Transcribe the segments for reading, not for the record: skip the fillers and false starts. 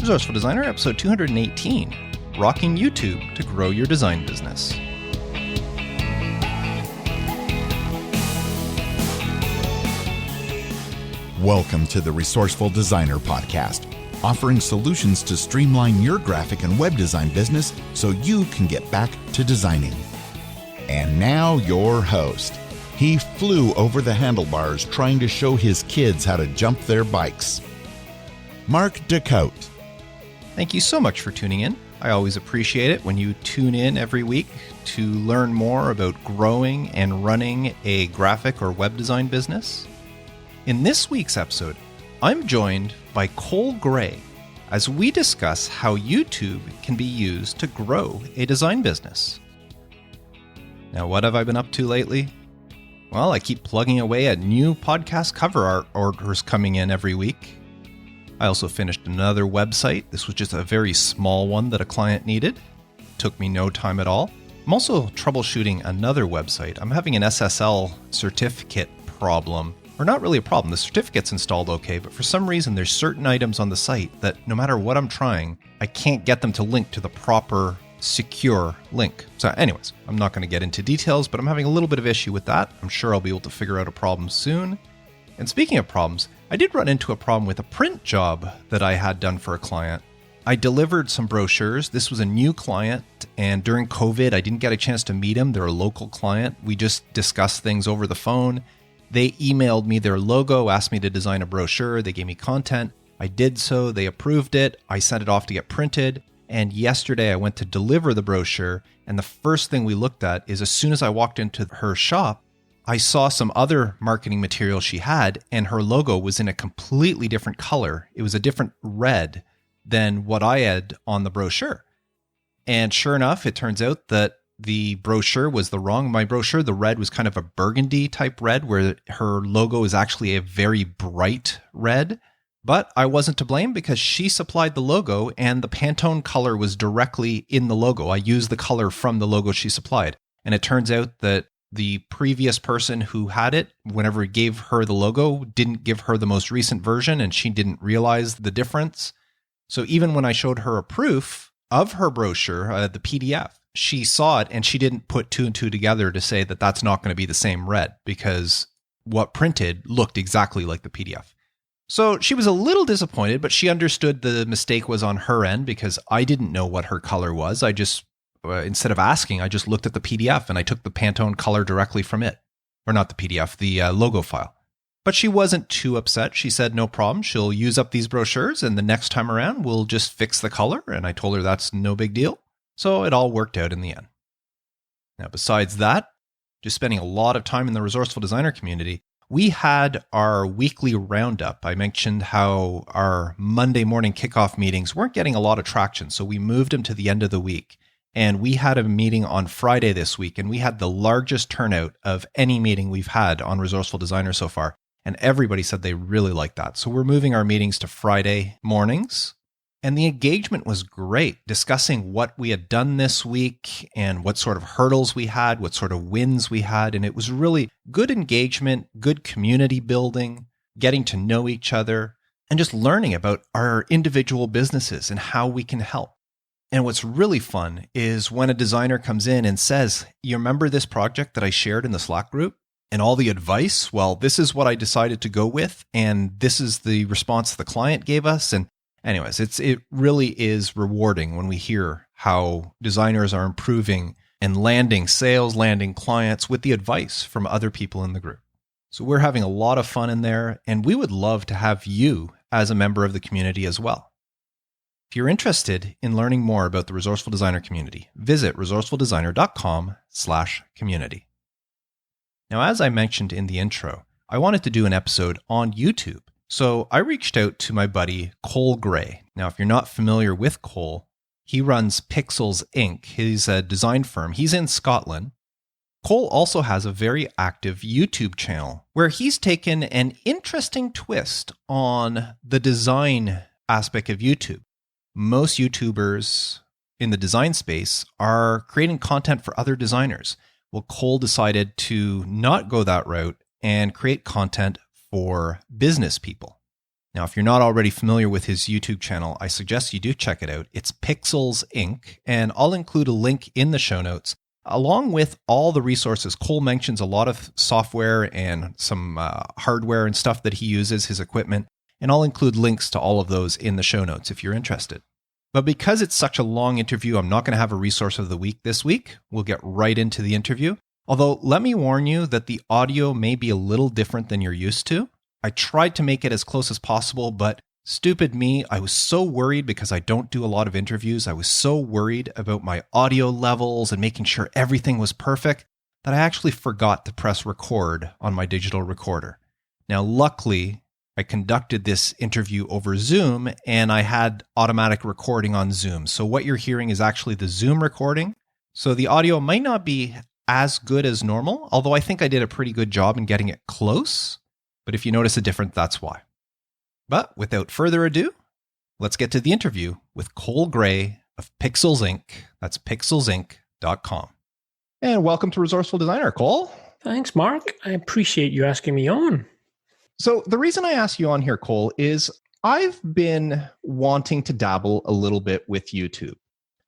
Resourceful Designer, episode 218, Rocking YouTube to Grow Your Design Business. Welcome to the Resourceful Designer podcast, offering solutions to streamline your graphic and web design business so you can get back to designing. And now your host. He flew over the handlebars trying to show his kids how to jump their bikes. Mark DeCote. Thank you so much for tuning in. I always appreciate it when you tune in every week to learn more about growing and running a graphic or web design business. In this week's episode, I'm joined by Col Gray as we discuss how YouTube can be used to grow a design business. Now, what have I been up to lately? Well, I keep plugging away at new podcast cover art orders coming in every week. I also finished another website. This was just a very small one that a client needed. It took me no time at all. I'm also troubleshooting another website. I'm having an SSL certificate problem. Or not really a problem. The certificate's installed okay, but for some reason there's certain items on the site that no matter what I'm trying, I can't get them to link to the proper secure link. So anyways, I'm not going to get into details, but I'm having a little bit of issue with that. I'm sure I'll be able to figure out a problem soon. And speaking of problems, I did run into a problem with a print job that I had done for a client. I delivered some brochures. This was a new client, and during COVID, I didn't get a chance to meet them. They're a local client. We just discussed things over the phone. They emailed me their logo, asked me to design a brochure. They gave me content. I did so. They approved it. I sent it off to get printed. And yesterday I went to deliver the brochure. And the first thing we looked at is as soon as I walked into her shop, I saw some other marketing material she had, and her logo was in a completely different color. It was a different red than what I had on the brochure. And sure enough, it turns out that the brochure was my brochure, the red was kind of a burgundy type red, where her logo is actually a very bright red. But I wasn't to blame because she supplied the logo and the Pantone color was directly in the logo. I used the color from the logo she supplied. And it turns out that the previous person who had it, whenever it gave her the logo, didn't give her the most recent version and she didn't realize the difference. So even when I showed her a proof of her brochure, the PDF, she saw it and she didn't put two and two together to say that that's not going to be the same red because what printed looked exactly like the PDF. So she was a little disappointed, but she understood the mistake was on her end because I didn't know what her color was. I just, instead of asking, I just looked at the PDF and I took the Pantone color directly from it. Or not the PDF, the logo file. But she wasn't too upset. She said no problem. She'll use up these brochures and the next time around we'll just fix the color. And I told her that's no big deal. So it all worked out in the end. Now, besides that, just spending a lot of time in the Resourceful Designer community, we had our weekly Roundup. I mentioned how our Monday morning kickoff meetings weren't getting a lot of traction, so we moved them to the end of the week. And we had a meeting on Friday this week, and we had the largest turnout of any meeting we've had on Resourceful Designer so far. And everybody said they really liked that. So we're moving our meetings to Friday mornings. And the engagement was great, discussing what we had done this week and what sort of hurdles we had, what sort of wins we had. And it was really good engagement, good community building, getting to know each other, and just learning about our individual businesses and how we can help. And what's really fun is when a designer comes in and says, you remember this project that I shared in the Slack group and all the advice? Well, this is what I decided to go with. And this is the response the client gave us. And anyways, it really is rewarding when we hear how designers are improving and landing sales, landing clients with the advice from other people in the group. So we're having a lot of fun in there, and we would love to have you as a member of the community as well. If you're interested in learning more about the Resourceful Designer community, visit resourcefuldesigner.com/community. Now, as I mentioned in the intro, I wanted to do an episode on YouTube. So I reached out to my buddy, Col Gray. Now, if you're not familiar with Col, he runs Pixels Inc. He's a design firm. He's in Scotland. Col also has a very active YouTube channel where he's taken an interesting twist on the design aspect of YouTube. Most YouTubers in the design space are creating content for other designers. Well, Col decided to not go that route and create content for business people. Now, if you're not already familiar with his YouTube channel, I suggest you do check it out. It's Pixels Inc., and I'll include a link in the show notes, along with all the resources. Cole mentions a lot of software and some hardware and stuff that he uses, his equipment, and I'll include links to all of those in the show notes if you're interested. But because it's such a long interview, I'm not going to have a resource of the week this week. We'll get right into the interview. Although, let me warn you that the audio may be a little different than you're used to. I tried to make it as close as possible, but stupid me, I was so worried because I don't do a lot of interviews. I was so worried about my audio levels and making sure everything was perfect that I actually forgot to press record on my digital recorder. Now, luckily, I conducted this interview over Zoom and I had automatic recording on Zoom. So what you're hearing is actually the Zoom recording. So the audio might not be as good as normal, although I think I did a pretty good job in getting it close. But if you notice a difference, that's why. But without further ado, let's get to the interview with Col Gray of Pixels Inc. That's pixelsinc.com. And welcome to Resourceful Designer, Cole. Thanks, Mark. I appreciate you asking me on. So the reason I asked you on here, Cole, is I've been wanting to dabble a little bit with YouTube.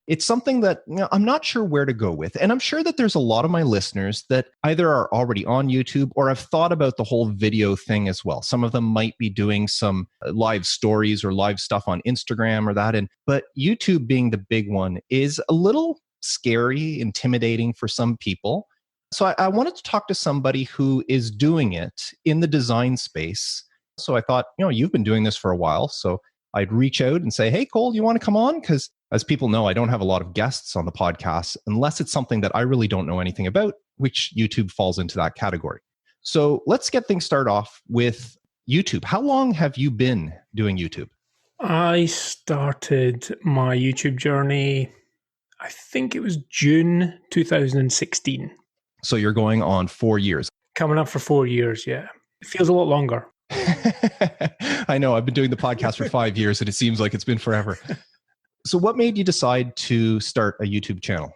It's something that I'm not sure where to go with. And I'm sure that there's a lot of my listeners that either are already on YouTube or have thought about the whole video thing as well. Some of them might be doing some live stories or live stuff on Instagram or that. But YouTube being the big one is a little scary, intimidating for some people. So I wanted to talk to somebody who is doing it in the design space. So I thought, you've been doing this for a while. So I'd reach out and say, hey, Cole, you want to come on? Because as people know, I don't have a lot of guests on the podcast unless it's something that I really don't know anything about, which YouTube falls into that category. So let's get things started off with YouTube. How long have you been doing YouTube? I started my YouTube journey, I think it was June 2016. So you're going on 4 years. Coming up for 4 years, yeah. It feels a lot longer. I know. I've been doing the podcast for 5 years and it seems like it's been forever. So what made you decide to start a YouTube channel?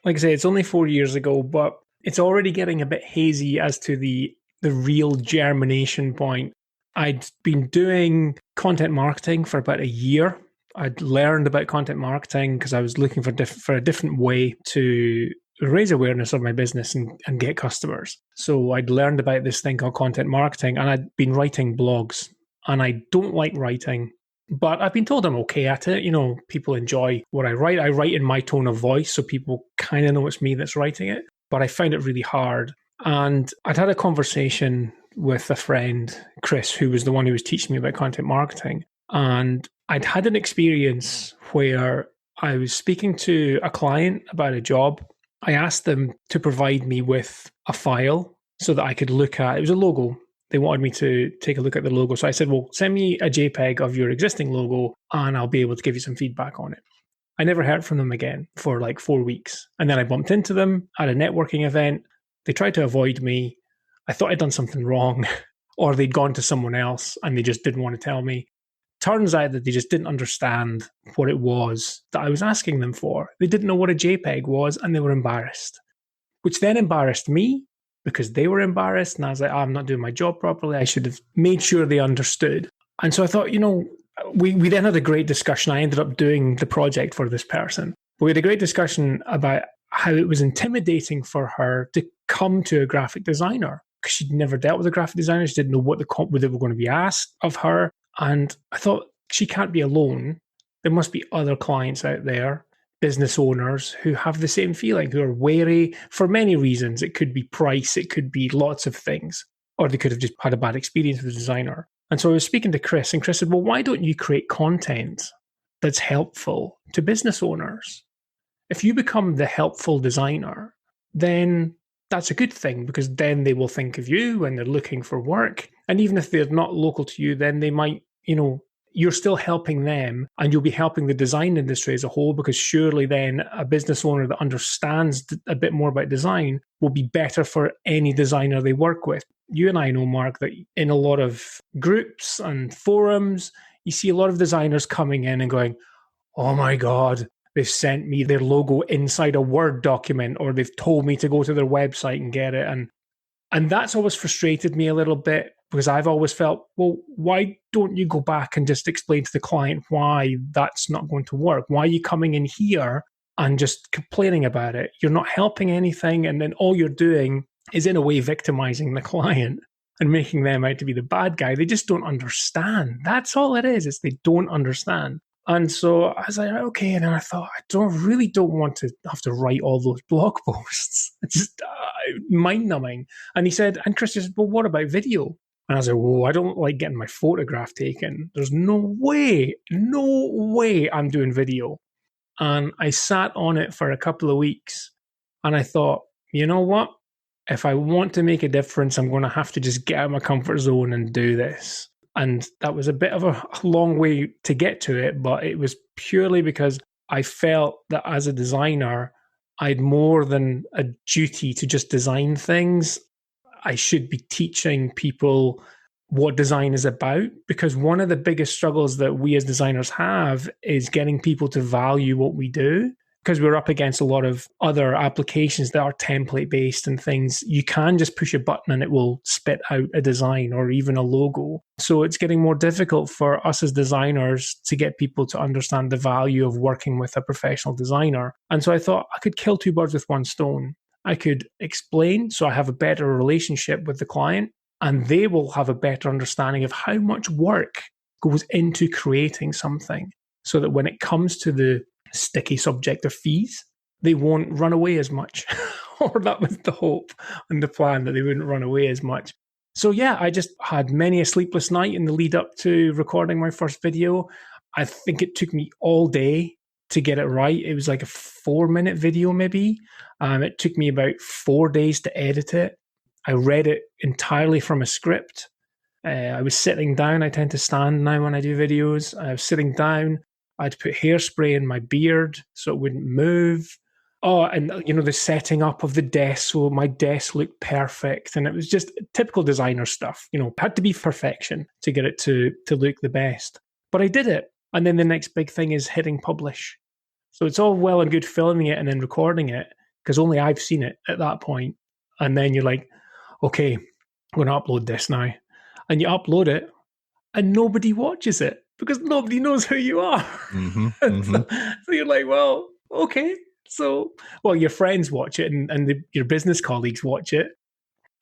Like I say, it's only 4 years ago, but it's already getting a bit hazy as to the real germination point. I'd been doing content marketing for about a year. I'd learned about content marketing because I was looking for a different way to raise awareness of my business and get customers. So I'd learned about this thing called content marketing and I'd been writing blogs. And I don't like writing, but I've been told I'm okay at it. People enjoy what I write. I write in my tone of voice, so people kind of know it's me that's writing it. But I found it really hard. And I'd had a conversation with a friend, Chris, who was the one who was teaching me about content marketing. And I'd had an experience where I was speaking to a client about a job. I asked them to provide me with a file so that I could look at, it was a logo. They wanted me to take a look at the logo. So I said, well, send me a JPEG of your existing logo and I'll be able to give you some feedback on it. I never heard from them again for like 4 weeks. And then I bumped into them at a networking event. They tried to avoid me. I thought I'd done something wrong or they'd gone to someone else and they just didn't want to tell me. Turns out that they just didn't understand what it was that I was asking them for. They didn't know what a JPEG was and they were embarrassed, which then embarrassed me because they were embarrassed. And I was like, I'm not doing my job properly. I should have made sure they understood. And so I thought, we then had a great discussion. I ended up doing the project for this person. But we had a great discussion about how it was intimidating for her to come to a graphic designer because she'd never dealt with a graphic designer. She didn't know what they were going to be asked of her. And I thought, she can't be alone. There must be other clients out there, business owners who have the same feeling, who are wary for many reasons. It could be price, it could be lots of things, or they could have just had a bad experience with a designer. And so I was speaking to Chris, and Chris said, well, why don't you create content that's helpful to business owners? If you become the helpful designer, then that's a good thing because then they will think of you when they're looking for work. And even if they're not local to you, then they might, you're still helping them and you'll be helping the design industry as a whole because surely then a business owner that understands a bit more about design will be better for any designer they work with. You and I know, Mark, that in a lot of groups and forums, you see a lot of designers coming in and going, oh my God, they've sent me their logo inside a Word document or they've told me to go to their website and get it. And that's always frustrated me a little bit because I've always felt, well, why don't you go back and just explain to the client why that's not going to work? Why are you coming in here and just complaining about it? You're not helping anything. And then all you're doing is in a way victimizing the client and making them out to be the bad guy. They just don't understand. That's all it is they don't understand. And so I was like, okay. And then I thought, I don't want to have to write all those blog posts. It's just mind-numbing. And he said, and Chris said, well, what about video? And I was like, whoa, I don't like getting my photograph taken. There's no way I'm doing video. And I sat on it for a couple of weeks. And I thought, you know what? If I want to make a difference, I'm going to have to just get out of my comfort zone and do this. And that was a bit of a long way to get to it, but it was purely because I felt that as a designer, I had more than a duty to just design things. I should be teaching people what design is about, because one of the biggest struggles that we as designers have is getting people to value what we do. Because we're up against a lot of other applications that are template-based and things. You can just push a button and it will spit out a design or even a logo. So it's getting more difficult for us as designers to get people to understand the value of working with a professional designer. And so I thought I could kill two birds with one stone. I could explain so I have a better relationship with the client, and they will have a better understanding of how much work goes into creating something, so that when it comes to the sticky subject of fees, they won't run away as much. Or that was the hope and the plan, that they wouldn't run away as much. So yeah, I just had many a sleepless night in the lead up to recording my first video. I think it took me all day to get it right. It was like a 4-minute video maybe. It took me about 4 days to edit it. I read it entirely from a script. I was sitting down. I tend to stand now when I do videos. I was sitting down. I'd put hairspray in my beard so it wouldn't move. Oh, and the setting up of the desk, so my desk looked perfect. And it was just typical designer stuff. Had to be perfection to get it to look the best. But I did it. And then the next big thing is hitting publish. So it's all well and good filming it and then recording it, because only I've seen it at that point. And then you're like, okay, I'm going to upload this now. And you upload it and nobody watches it, because nobody knows who you are. Mm-hmm, mm-hmm. So you're like, well, okay. So, your friends watch it and your business colleagues watch it.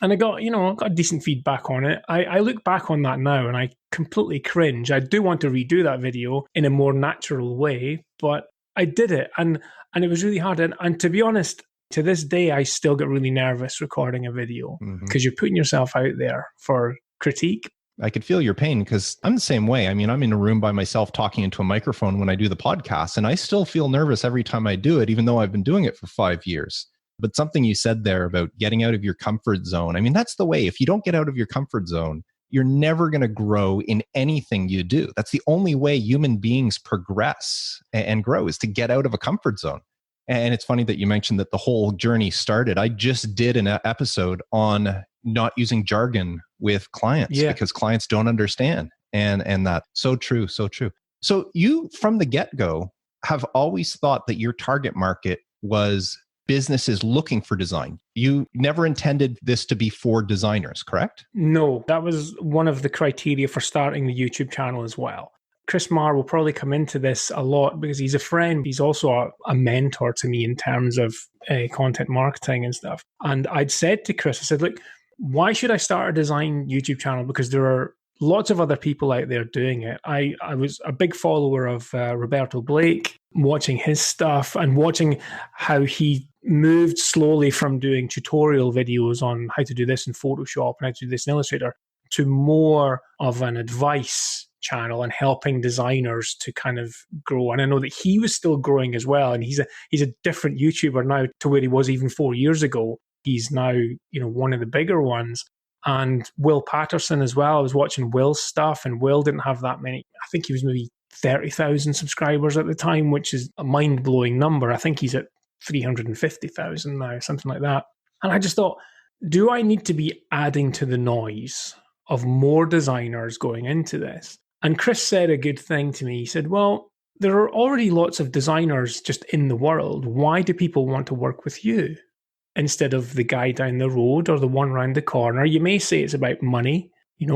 And I got a decent feedback on it. I look back on that now and I completely cringe. I do want to redo that video in a more natural way, but I did it. And it was really hard. And to be honest, to this day, I still get really nervous recording a video, because you're putting yourself out there for critique. I could feel your pain, because I'm the same way. I mean, I'm in a room by myself talking into a microphone when I do the podcast, and I still feel nervous every time I do it, even though I've been doing it for 5 years. But something you said there about getting out of your comfort zone, I mean, that's the way. If you don't get out of your comfort zone, you're never going to grow in anything you do. That's the only way human beings progress and grow, is to get out of a comfort zone. And it's funny that you mentioned that the whole journey started. I just did an episode on not using jargon with clients, because clients don't understand. And that, so true, so true. So you, from the get-go, have always thought that your target market was businesses looking for design. You never intended this to be for designers, correct? No, that was one of the criteria for starting the YouTube channel as well. Chris Marr will probably come into this a lot, because he's a friend. He's also a mentor to me in terms of content marketing and stuff. And I'd said to Chris, I said, look, why should I start a design YouTube channel? Because there are lots of other people out there doing it. I was a big follower of Roberto Blake, watching his stuff and watching how he moved slowly from doing tutorial videos on how to do this in Photoshop and how to do this in Illustrator to more of an advice channel and helping designers to kind of grow. And I know that he was still growing as well. And he's a different YouTuber now to where he was even 4 years ago. He's now, one of the bigger ones. And Will Patterson as well. I was watching Will's stuff, and Will didn't have that many. I think he was maybe 30,000 subscribers at the time, which is a mind-blowing number. I think he's at 350,000 now, something like that. And I just thought, do I need to be adding to the noise of more designers going into this? And Chris said a good thing to me. He said, well, there are already lots of designers just in the world. Why do people want to work with you instead of the guy down the road or the one round the corner? You may say it's about money.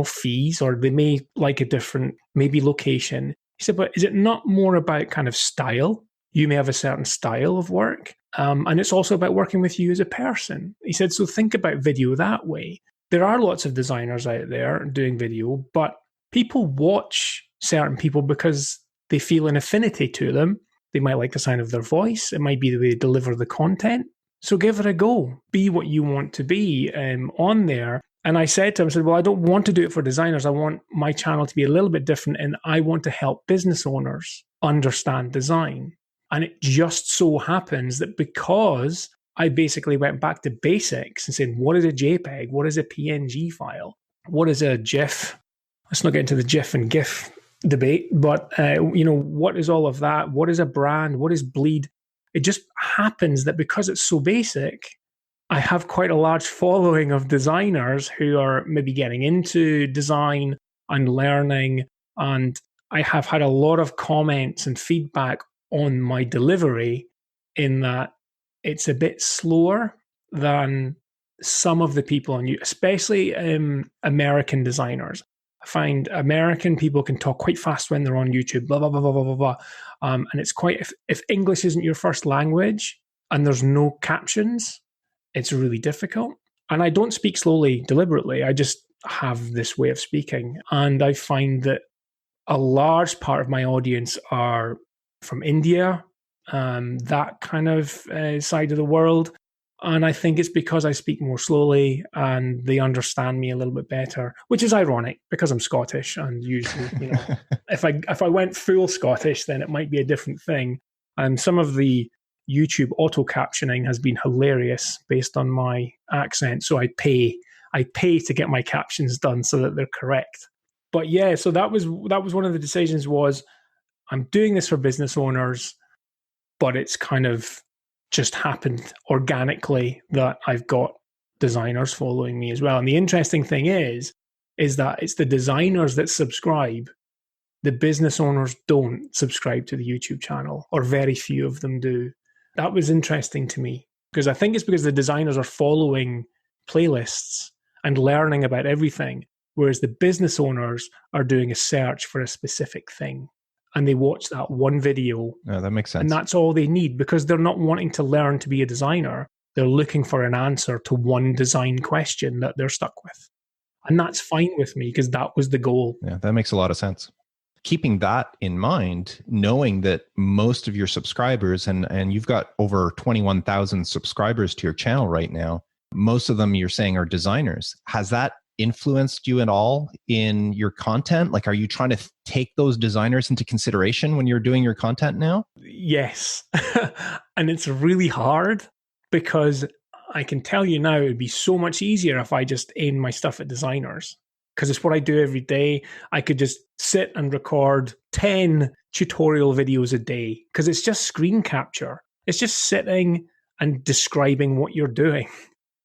fees, or they may like a different, maybe location. He said, but is it not more about kind of style? You may have a certain style of work. And it's also about working with you as a person. He said, so think about video that way. There are lots of designers out there doing video, but people watch certain people because they feel an affinity to them. They might like the sound of their voice. It might be the way they deliver the content. So give it a go. Be what you want to be on there. And I said to him, well, I don't want to do it for designers. I want my channel to be a little bit different, and I want to help business owners understand design. And it just so happens that because I basically went back to basics and said, what is a JPEG? What is a PNG file? What is a GIF? Let's not get into the GIF and GIF debate, but what is all of that? What is a brand? What is bleed? It just happens that because it's so basic, I have quite a large following of designers who are maybe getting into design and learning. And I have had a lot of comments and feedback on my delivery in that it's a bit slower than some of the people on YouTube, especially American designers. I find American people can talk quite fast when they're on YouTube, blah, blah, blah, blah, blah, blah, blah. And it's quite, if English isn't your first language and there's no captions, it's really difficult. And I don't speak slowly deliberately. I just have this way of speaking. And I find that a large part of my audience are from India, that kind of side of the world. And I think it's because I speak more slowly and they understand me a little bit better, which is ironic because I'm Scottish. And usually, if I went full Scottish, then it might be a different thing. And some of the YouTube auto captioning has been hilarious based on my accent. So I pay to get my captions done so that they're correct. But yeah, so that was one of the decisions was I'm doing this for business owners, but it's kind of just happened organically that I've got designers following me as well. And the interesting thing is that it's the designers that subscribe. The business owners don't subscribe to the YouTube channel, or very few of them do. That was interesting to me because I think it's because the designers are following playlists and learning about everything, whereas the business owners are doing a search for a specific thing. And they watch that one video. Yeah, that makes sense. And that's all they need because they're not wanting to learn to be a designer. They're looking for an answer to one design question that they're stuck with. And that's fine with me because that was the goal. Yeah, that makes a lot of sense. Keeping that in mind, knowing that most of your subscribers, and you've got over 21,000 subscribers to your channel right now, most of them you're saying are designers. Has that influenced you at all in your content? Like, are you trying to take those designers into consideration when you're doing your content now? Yes. And it's really hard because I can tell you now, it would be so much easier if I just aimed my stuff at designers because it's what I do every day. I could just sit and record 10 tutorial videos a day because it's just screen capture. It's just sitting and describing what you're doing.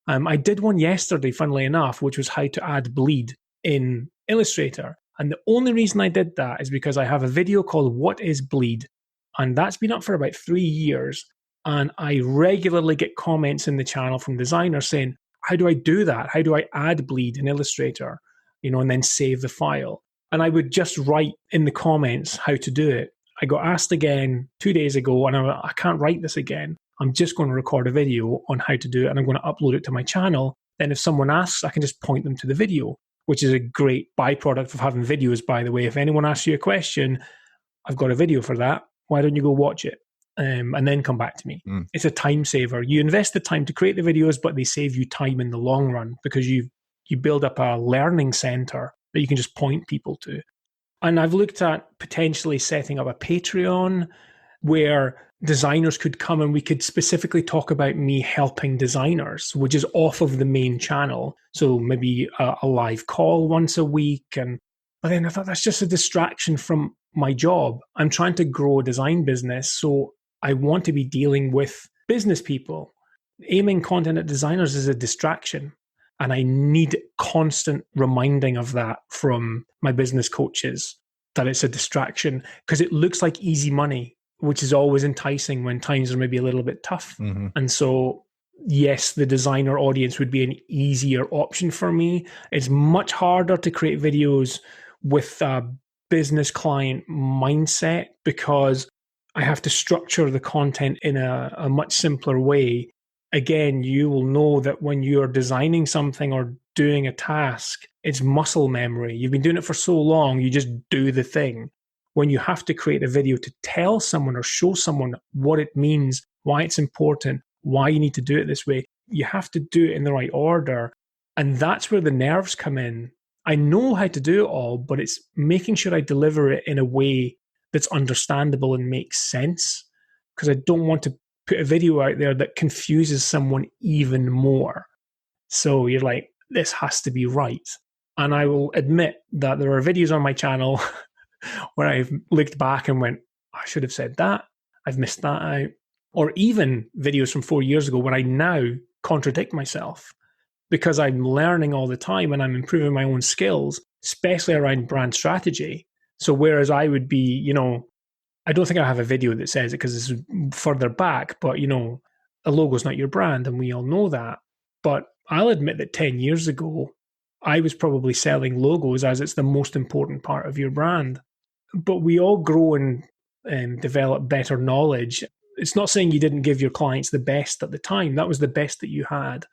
I did one yesterday, funnily enough, which was how to add bleed in Illustrator. And the only reason I did that is because I have a video called What is Bleed? And that's been up for about 3 years. And I regularly get comments in the channel from designers saying, how do I do that? How do I add bleed in Illustrator? And then save the file. And I would just write in the comments how to do it. I got asked again 2 days ago, and I can't write this again. I'm just going to record a video on how to do it, and I'm going to upload it to my channel. Then if someone asks, I can just point them to the video, which is a great byproduct of having videos, by the way. If anyone asks you a question, I've got a video for that. Why don't you go watch it? And then come back to me. It's a time saver. You invest the time to create the videos, but they save you time in the long run because you build up a learning center that you can just point people to. And I've looked at potentially setting up a Patreon where designers could come and we could specifically talk about me helping designers, which is off of the main channel. So maybe a live call once a week. But then I thought that's just a distraction from my job. I'm trying to grow a design business. So I want to be dealing with business people. Aiming content at designers is a distraction. And I need constant reminding of that from my business coaches, that it's a distraction because it looks like easy money, which is always enticing when times are maybe a little bit tough. Mm-hmm. And so yes, the designer audience would be an easier option for me. It's much harder to create videos with a business client mindset because I have to structure the content in a much simpler way. Again, you will know that when you're designing something or doing a task, it's muscle memory. You've been doing it for so long, you just do the thing. When you have to create a video to tell someone or show someone what it means, why it's important, why you need to do it this way, you have to do it in the right order. And that's where the nerves come in. I know how to do it all, but it's making sure I deliver it in a way that's understandable and makes sense, because I don't want to put a video out there that confuses someone even more. So you're like, this has to be right. And I will admit that there are videos on my channel where I've looked back and went, I should have said that. I've missed that out. Or even videos from 4 years ago where I now contradict myself because I'm learning all the time and I'm improving my own skills, especially around brand strategy. So whereas I would be, I don't think I have a video that says it because it's further back, but, a logo's not your brand and we all know that. But I'll admit that 10 years ago, I was probably selling logos as it's the most important part of your brand. But we all grow and develop better knowledge. It's not saying you didn't give your clients the best at the time. That was the best that you had.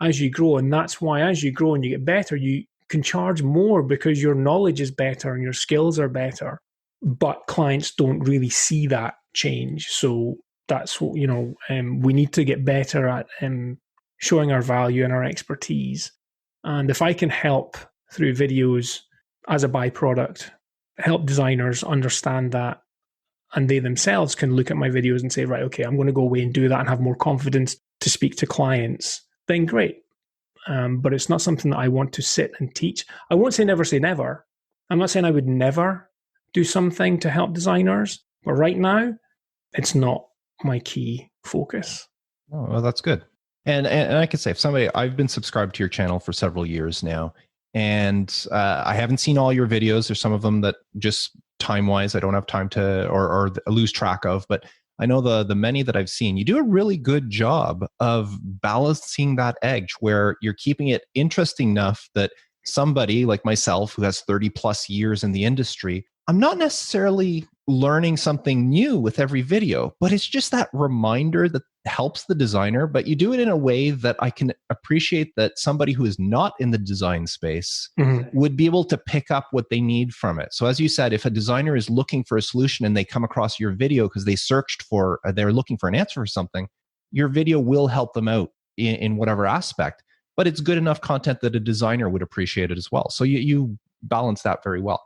As you grow, and that's why as you grow and you get better, you can charge more because your knowledge is better and your skills are better. But clients don't really see that change. So that's what, we need to get better at showing our value and our expertise. And if I can help through videos as a byproduct, help designers understand that, and they themselves can look at my videos and say, right, okay, I'm going to go away and do that and have more confidence to speak to clients, then great. But it's not something that I want to sit and teach. I won't say never. I'm not saying I would never do something to help designers, but right now, it's not my key focus. Oh, well, that's good. And I could say, if somebody, I've been subscribed to your channel for several years now, and I haven't seen all your videos. There's some of them that just time-wise, I don't have time to or lose track of. But I know the many that I've seen, you do a really good job of balancing that edge where you're keeping it interesting enough that somebody like myself who has 30 plus years in the industry, I'm not necessarily learning something new with every video, but it's just that reminder that helps the designer, but you do it in a way that I can appreciate that somebody who is not in the design space would be able to pick up what they need from it. So as you said, if a designer is looking for a solution and they come across your video because they searched for, they're looking for an answer for something, your video will help them out in whatever aspect, but it's good enough content that a designer would appreciate it as well. So you balance that very well.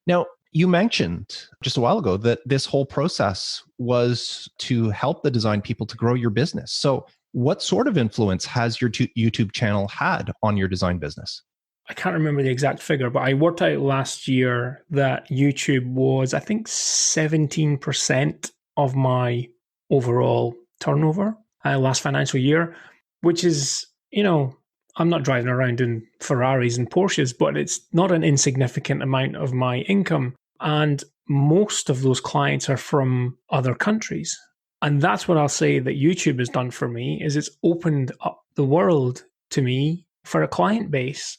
Now, you mentioned just a while ago that this whole process was to help the design people to grow your business. So what sort of influence has your YouTube channel had on your design business? I can't remember the exact figure, but I worked out last year that YouTube was, I think, 17% of my overall turnover last financial year, which is, I'm not driving around in Ferraris and Porsches, but it's not an insignificant amount of my income. And most of those clients are from other countries. And that's what I'll say that YouTube has done for me, is it's opened up the world to me for a client base.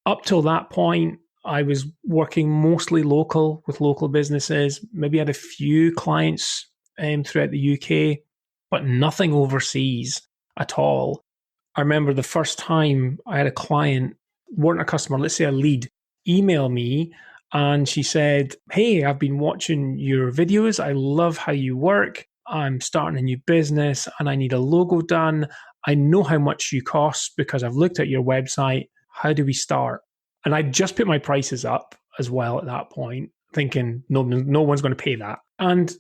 Up till that point, I was working mostly local with local businesses, maybe had a few clients throughout the UK, but nothing overseas at all. I remember the first time I had a client, weren't a customer, let's say a lead, email me, and she said, hey, I've been watching your videos. I love how you work. I'm starting a new business and I need a logo done. I know how much you cost because I've looked at your website. How do we start? And I just put my prices up as well at that point, thinking no one's going to pay that. And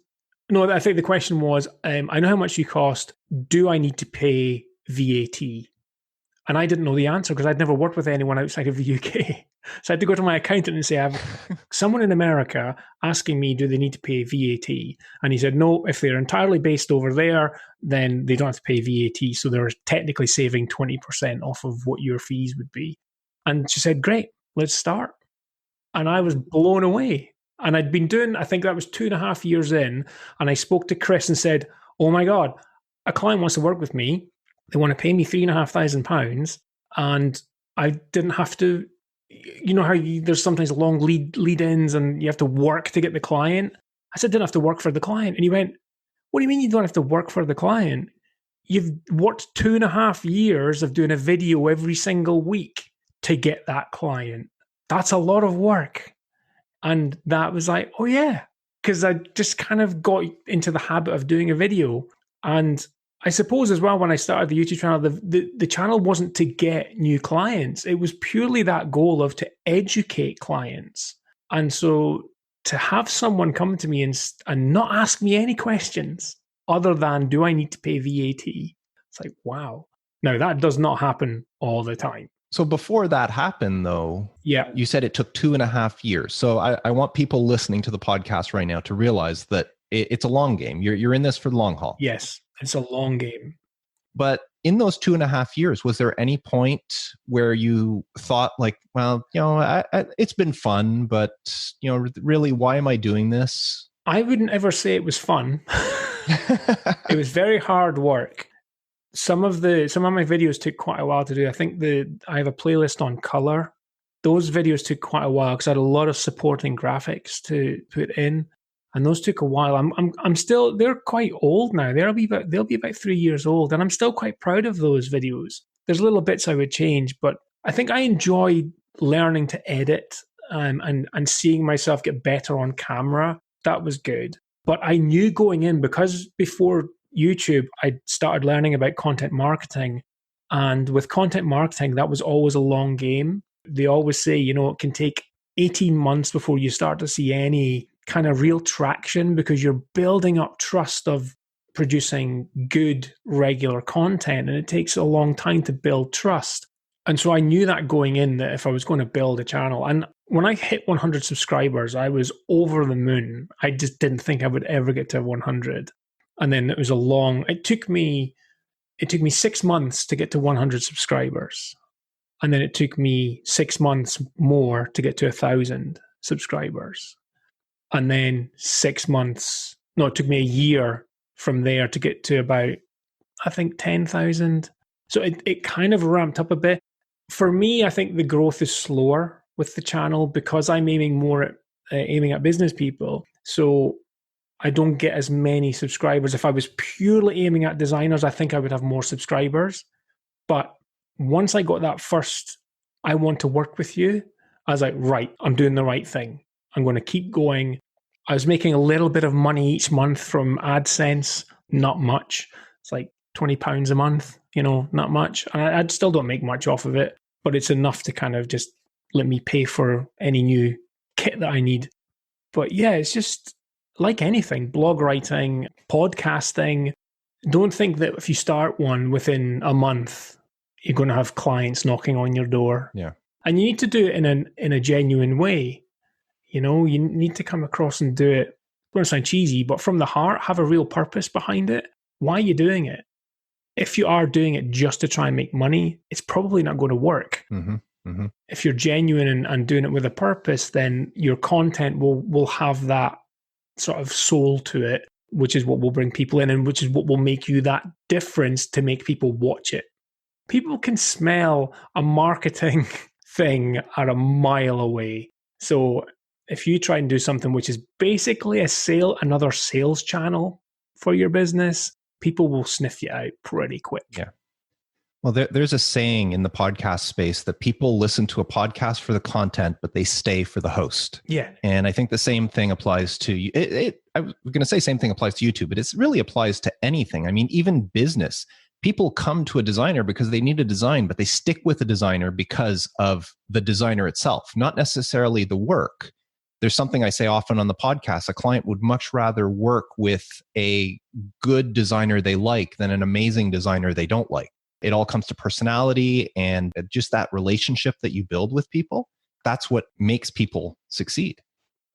no, I think the question was, I know how much you cost. Do I need to pay VAT? And I didn't know the answer because I'd never worked with anyone outside of the UK. So I had to go to my accountant and say, I have someone in America asking me, do they need to pay VAT? And he said, no, if they're entirely based over there, then they don't have to pay VAT. So they're technically saving 20% off of what your fees would be. And she said, great, let's start. And I was blown away. And I'd been doing, I think that was 2.5 years in. And I spoke to Chris and said, oh my God, a client wants to work with me. They want to pay me £3,500 and I didn't have to, you know how there's sometimes long lead-ins and you have to work to get the client? I said, I didn't have to work for the client. And he went, what do you mean you don't have to work for the client? You've worked 2.5 years of doing a video every single week to get that client. That's a lot of work. And that was like, oh yeah, because I just kind of got into the habit of doing a video. And I suppose as well, when I started the YouTube channel, the channel wasn't to get new clients. It was purely that goal of to educate clients. And so to have someone come to me and not ask me any questions other than, do I need to pay VAT? It's like, wow. Now, that does not happen all the time. So before that happened, though, yeah, you said it took 2.5 years. So I want people listening to the podcast right now to realize that it's a long game. You're in this for the long haul. Yes, it's a long game. But in those 2.5 years, was there any point where you thought like, well, it's been fun, but really, why am I doing this? I wouldn't ever say it was fun. It was very hard work. Some of my videos took quite a while to do. I think I have a playlist on color. Those videos took quite a while because I had a lot of supporting graphics to put in, and those took a while. I'm still, they're quite old now. They'll be about 3 years old, and I'm still quite proud of those videos. There's little bits I would change, but I think I enjoyed learning to edit and seeing myself get better on camera. That was good. But I knew going in, because before YouTube, I started learning about content marketing. And with content marketing, that was always a long game. They always say, it can take 18 months before you start to see any kind of real traction, because you're building up trust of producing good, regular content. And it takes a long time to build trust. And so I knew that going in, that if I was going to build a channel, and when I hit 100 subscribers, I was over the moon. I just didn't think I would ever get to 100. And then it took me 6 months to get to 100 subscribers. And then it took me 6 months more to get to 1,000 subscribers. And then it took me a year from there to get to about, I think, 10,000. So it kind of ramped up a bit. For me, I think the growth is slower with the channel because I'm aiming at business people. So I don't get as many subscribers. If I was purely aiming at designers, I think I would have more subscribers. But once I got that first, I want to work with you, I was like, right, I'm doing the right thing. I'm going to keep going. I was making a little bit of money each month from AdSense, not much. It's like £20 a month, not much. And I still don't make much off of it, but it's enough to kind of just let me pay for any new kit that I need. But yeah, it's just like anything, blog writing, podcasting. Don't think that if you start one within a month, you're going to have clients knocking on your door. Yeah. And you need to do it in a genuine way. You need to come across and do it. It's going to sound cheesy, but from the heart, have a real purpose behind it. Why are you doing it? If you are doing it just to try and make money, it's probably not going to work. Mm-hmm. Mm-hmm. If you're genuine and doing it with a purpose, then your content will have that sort of soul to it, which is what will bring people in and which is what will make you that difference to make people watch it. People can smell a marketing thing at a mile away. So if you try and do something which is basically another sales channel for your business, people will sniff you out pretty quick. Yeah. Well, there's a saying in the podcast space that people listen to a podcast for the content, but they stay for the host. Yeah. And I think the same thing applies to I was going to say same thing applies to YouTube, but it really applies to anything. I mean, even business. People come to a designer because they need a design, but they stick with a designer because of the designer itself, not necessarily the work. There's something I say often on the podcast. A client would much rather work with a good designer they like than an amazing designer they don't like. It all comes to personality and just that relationship that you build with people. That's what makes people succeed.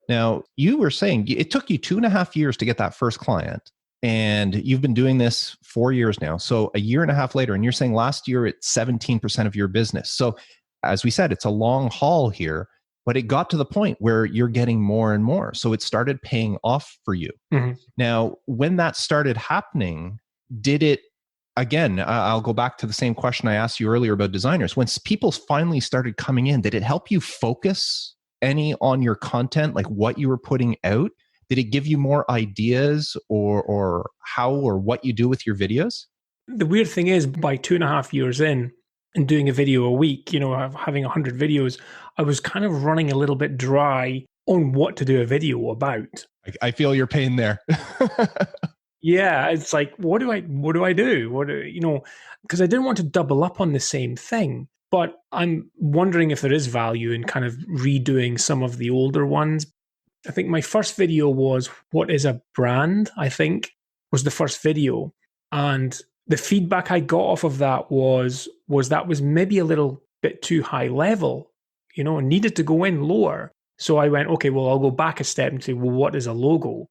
Now, you were saying it took you 2.5 years to get that first client, and you've been doing this 4 years now. So a year and a half later, and you're saying last year it's 17% of your business. So as we said, it's a long haul here, but it got to the point where you're getting more and more. So it started paying off for you. Mm-hmm. Now, when that started happening, did it again, I'll go back to the same question I asked you earlier about designers. When people finally started coming in, did it help you focus any on your content, like what you were putting out? Did it give you more ideas or how or what you do with your videos? The weird thing is, by 2.5 years in and doing a video a week, having 100 videos, I was kind of running a little bit dry on what to do a video about. I feel your pain there. Yeah, it's like, what do I do? Because I didn't want to double up on the same thing. But I'm wondering if there is value in kind of redoing some of the older ones. I think my first video was What is a Brand, I think, was the first video. And the feedback I got off of that was that was maybe a little bit too high level, and needed to go in lower. So I went, okay, well, I'll go back a step and say, well, what is a logo?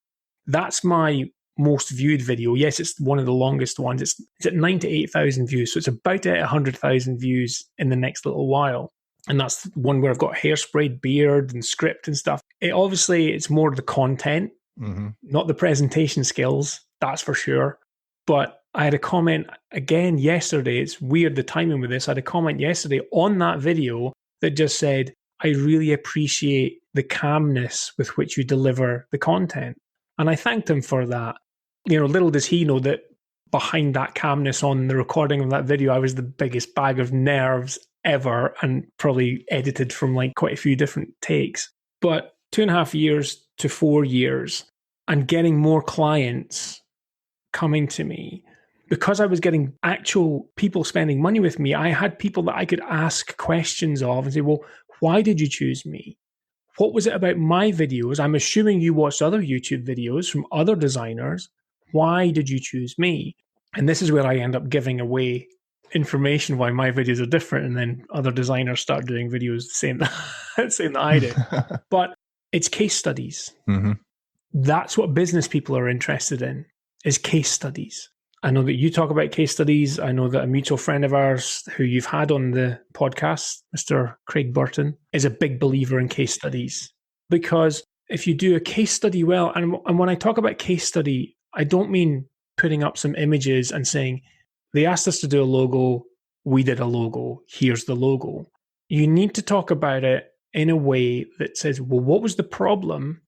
That's my most viewed video. Yes, it's one of the longest ones. It's at 98,000 views. So it's about to hit 100,000 views in the next little while. And that's one where I've got hairsprayed beard and script and stuff. It's more the content, not the presentation skills. That's for sure. But I had a comment again yesterday. It's weird, the timing with this. I had a comment yesterday on that video that just said, I really appreciate the calmness with which you deliver the content. And I thanked him for that. Little does he know that behind that calmness on the recording of that video, I was the biggest bag of nerves ever and probably edited from quite a few different takes. But 2.5 years to 4 years and getting more clients coming to me, because I was getting actual people spending money with me, I had people that I could ask questions of and say, well, why did you choose me? What was it about my videos? I'm assuming you watched other YouTube videos from other designers. Why did you choose me? And this is where I end up giving away information why my videos are different. And then other designers start doing videos the same that I did. But it's case studies. Mm-hmm. That's what business people are interested in, is case studies. I know that you talk about case studies. I know that a mutual friend of ours who you've had on the podcast, Mr. Craig Burton, is a big believer in case studies. Because if you do a case study well, and when I talk about case study, I don't mean putting up some images and saying, they asked us to do a logo, we did a logo, here's the logo. You need to talk about it in a way that says, well, what was the problem?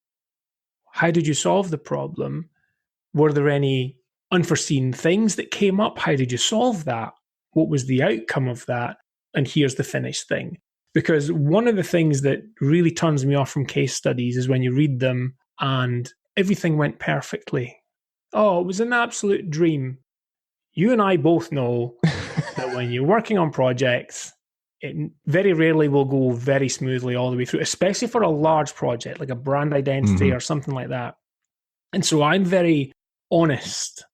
How did you solve the problem? Were there any unforeseen things that came up? How did you solve that? What was the outcome of that? And here's the finished thing. Because one of the things that really turns me off from case studies is when you read them and everything went perfectly. Oh, it was an absolute dream. You and I both know that when you're working on projects, it very rarely will go very smoothly all the way through, especially for a large project like a brand identity or something like that. And so I'm very honest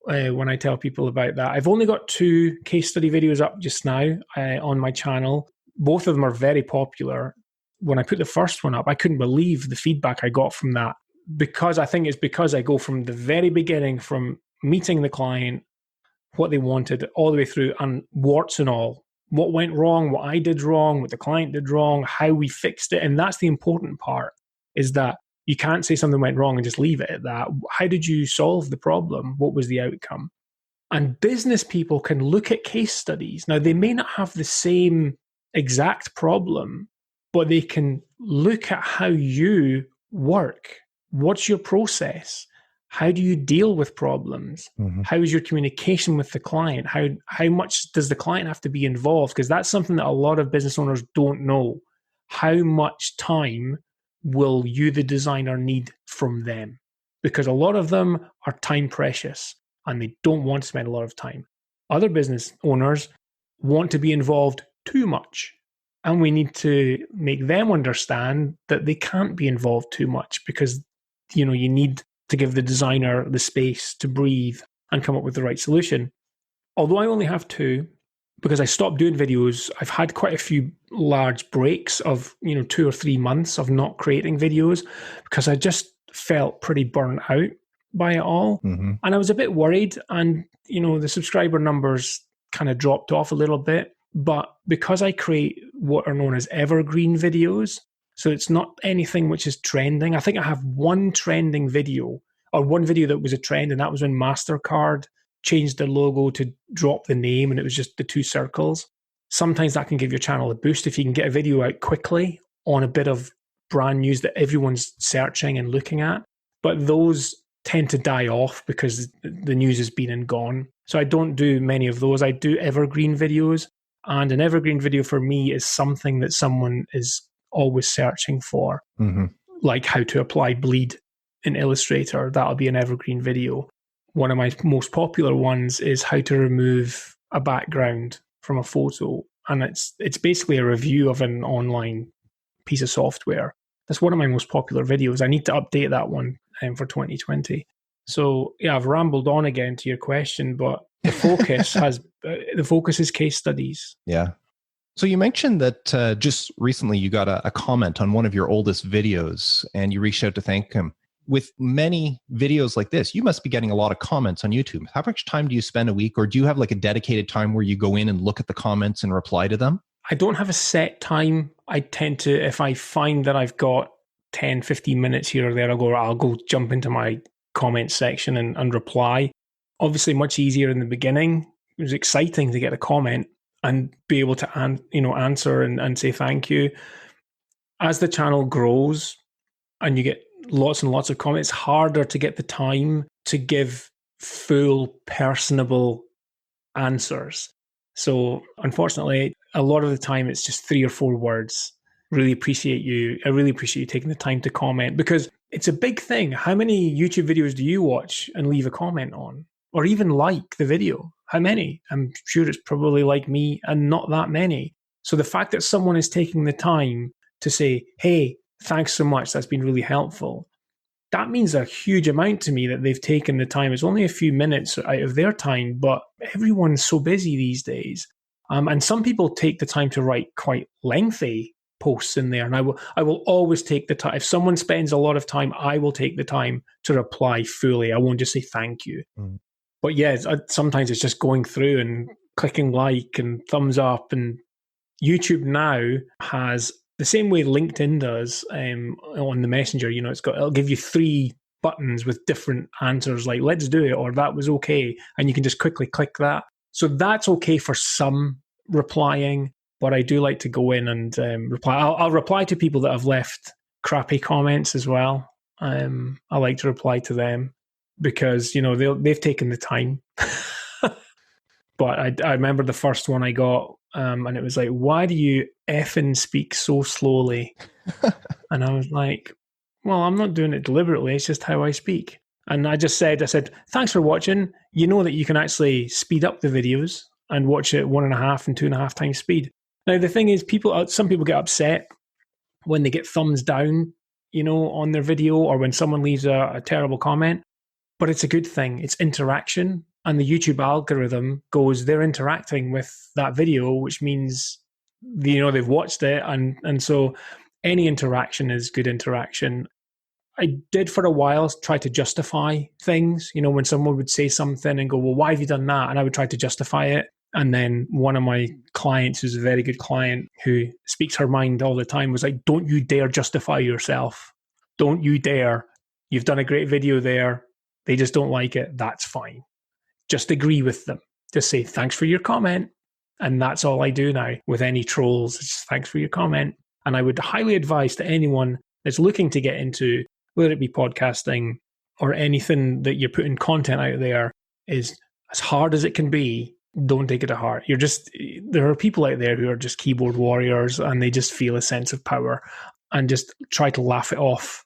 when I tell people about that. I've only got 2 case study videos up just now on my channel. Both of them are very popular. When I put the first one up, I couldn't believe the feedback I got from that, because I think it's because I go from the very beginning, from meeting the client, what they wanted, all the way through, and warts and all, what went wrong, what I did wrong, what the client did wrong, how we fixed it. And that's the important part, is that you can't say something went wrong and just leave it at that. How did you solve the problem? What was the outcome? And business people can look at case studies. Now, they may not have the same exact problem, but they can look at how you work. What's your process? How do you deal with problems? How is your communication with the client? How much does the client have to be involved? Because that's something that a lot of business owners don't know. How much time will you, the designer, need from them? Because a lot of them are time precious and they don't want to spend a lot of time. Other business owners want to be involved too much. And we need to make them understand that they can't be involved too much, because you need to give the designer the space to breathe and come up with the right solution. Although I only have 2, because I stopped doing videos, I've had quite a few large breaks of 2 or 3 months of not creating videos, because I just felt pretty burnt out by it all. And I was a bit worried, and the subscriber numbers kind of dropped off a little bit. But because I create what are known as evergreen videos, so it's not anything which is trending. I think I have one trending video, or one video that was a trend, and that was when MasterCard changed the logo to drop the name and it was just the 2 circles. Sometimes that can give your channel a boost if you can get a video out quickly on a bit of brand news that everyone's searching and looking at. But those tend to die off because the news has been and gone. So I don't do many of those. I do evergreen videos. And an evergreen video for me is something that someone is always searching for, like how to apply bleed in Illustrator. That'll be an evergreen video. One of my most popular ones is how to remove a background from a photo. And it's basically a review of an online piece of software. That's one of my most popular videos. I need to update that one for 2020. So yeah, I've rambled on again to your question, but the focus is case studies. Yeah. So you mentioned that just recently you got a comment on one of your oldest videos and you reached out to thank him. With many videos like this, you must be getting a lot of comments on YouTube. How much time do you spend a week, or do you have like a dedicated time where you go in and look at the comments and reply to them? I don't have a set time. I tend to, if I find that I've got 10, 15 minutes here or there, I'll go jump into my comment section and reply. Obviously, much easier in the beginning. It was exciting to get a comment and be able to answer and say thank you. As the channel grows and you get lots and lots of comments, it's harder to get the time to give full, personable answers. So unfortunately, a lot of the time it's just 3 or 4 words. Really appreciate you. I really appreciate you taking the time to comment, because it's a big thing. How many YouTube videos do you watch and leave a comment on, or even like the video? How many? I'm sure it's probably like me and not that many. So the fact that someone is taking the time to say, hey, thanks so much, that's been really helpful, that means a huge amount to me that they've taken the time. It's only a few minutes out of their time, but everyone's so busy these days. And some people take the time to write quite lengthy posts in there. And I will always take the time. If someone spends a lot of time, I will take the time to reply fully. I won't just say thank you. But yeah, sometimes it's just going through and clicking like and thumbs up. And YouTube now has the same way LinkedIn does on the Messenger. You know, it'll give you 3 buttons with different answers, like let's do it or that was okay, and you can just quickly click that. So that's okay for some replying, but I do like to go in and reply. I'll reply to people that have left crappy comments as well. I like to reply to them because, you know, they've taken the time. But I remember the first one I got, and it was like, why do you effing speak so slowly? And I was like, well, I'm not doing it deliberately. It's just how I speak. And I said, thanks for watching. You know that you can actually speed up the videos and watch it 1.5 and 2.5 times speed. Now, the thing is, some people get upset when they get thumbs down, you know, on their video, or when someone leaves a terrible comment. But it's a good thing. It's interaction. And the YouTube algorithm goes, they're interacting with that video, which means, you know, they've watched it. And so any interaction is good interaction. I did for a while try to justify things, you know, when someone would say something and go, well, why have you done that? And I would try to justify it. And then one of my clients, who's a very good client, who speaks her mind all the time, was like, don't you dare justify yourself. Don't you dare. You've done a great video there. They just don't like it. That's fine. Just agree with them. Just say, thanks for your comment. And that's all I do now with any trolls. It's just, thanks for your comment. And I would highly advise to anyone that's looking to get into, whether it be podcasting or anything that you're putting content out there, is as hard as it can be, don't take it to heart. There are people out there who are just keyboard warriors and they just feel a sense of power, and just try to laugh it off